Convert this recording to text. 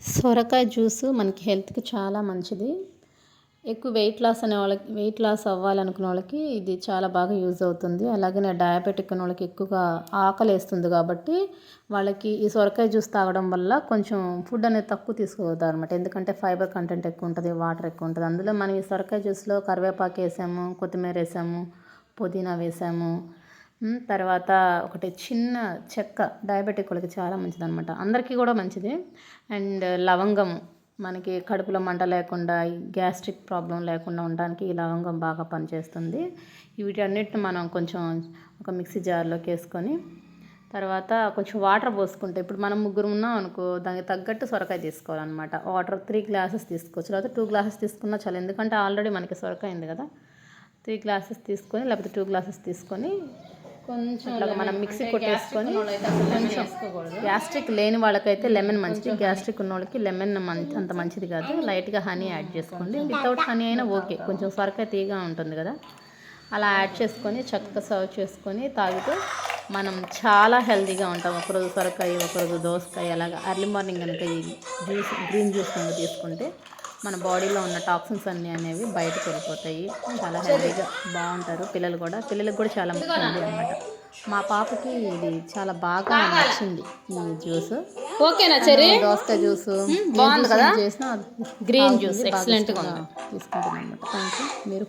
సొరకాయ జ్యూస్ మనకి హెల్త్కి చాలా మంచిది. ఎక్కువ వెయిట్ లాస్ అవ్వాలనుకునే వాళ్ళకి ఇది చాలా బాగా యూజ్ అవుతుంది. అలాగే డయాబెటిక్ ఉన్న వాళ్ళకి ఎక్కువగా ఆకలేస్తుంది కాబట్టి వాళ్ళకి ఈ సొరకాయ జ్యూస్ తాగడం వల్ల కొంచెం ఫుడ్ అనేది తక్కువ తీసుకోవద్దు అనమాట. ఎందుకంటే ఫైబర్ కంటెంట్ ఎక్కువ ఉంటుంది, వాటర్ ఎక్కువ ఉంటుంది. అందులో మనం ఈ సొరకాయ జ్యూస్లో కరివేపాకు వేసాము, కొత్తిమీర వేసాము, పుదీనా వేసాము. తర్వాత ఒకటి చిన్న చెక్క డయాబెటిక్ వాళ్ళకి చాలా మంచిది అనమాట, అందరికీ కూడా మంచిది. అండ్ లవంగం మనకి కడుపులో మంట లేకుండా, గ్యాస్ట్రిక్ ప్రాబ్లం లేకుండా ఉండడానికి ఈ లవంగం బాగా పనిచేస్తుంది. వీటన్నిటిని మనం కొంచెం ఒక మిక్సీ జార్లోకి వేసుకొని తర్వాత కొంచెం వాటర్ పోసుకుంటే, ఇప్పుడు మనం ముగ్గురు ఉన్నాం అనుకో, దానికి తగ్గట్టు సొరకాయ తీసుకోవాలన్నమాట. వాటర్ 3 గ్లాసెస్ తీసుకోవచ్చు, లేకపోతే 2 గ్లాసెస్ తీసుకున్నా చాలు. ఎందుకంటే ఆల్రెడీ మనకి సొరకాయ ఉంది కదా. 3 గ్లాసెస్ తీసుకొని లేకపోతే 2 గ్లాసెస్ తీసుకొని కొంచెం అట్లా మనం మిక్సీ కొట్టేసుకొని, కొంచెం గ్యాస్ట్రిక్ లేని వాళ్ళకైతే లెమన్ మంచిది, గ్యాస్ట్రిక్ ఉన్న వాళ్ళకి లెమన్ అంత మంచిది కాదు. లైట్గా హనీ యాడ్ చేసుకోండి. వితౌట్ హనీ అయినా ఓకే, కొంచెం సొరకాయ తీగా ఉంటుంది కదా. అలా యాడ్ చేసుకొని చక్కగా సర్వ్ చేసుకొని తాగితే మనం చాలా హెల్తీగా ఉంటాం. ఒకరోజు సొరకాయ, ఒకరోజు దోసకాయ, అలాగా ఎర్లీ మార్నింగ్ కనుక ఈ గ్రీన్ జ్యూస్ కనుక తీసుకుంటే మన బాడీలో ఉన్న టాక్సిన్స్ అన్నీ అనేవి బయటకు వెళ్ళిపోతాయి. చాలా హెల్తీగా బాగుంటారు. పిల్లలకు కూడా చాలా హెల్తీ అనమాట. మా పాపకి ఇది చాలా బాగా నచ్చింది ఈ జ్యూస్. ఓకేనా చెర్రీ? దోసకాయ జ్యూస్ బాగుంది కదా, చేసిన గ్రీన్ జ్యూస్ ఎక్సలెంట్గా ఉంది. తీసుకుంటాను అనమాట. Thank you. మీరు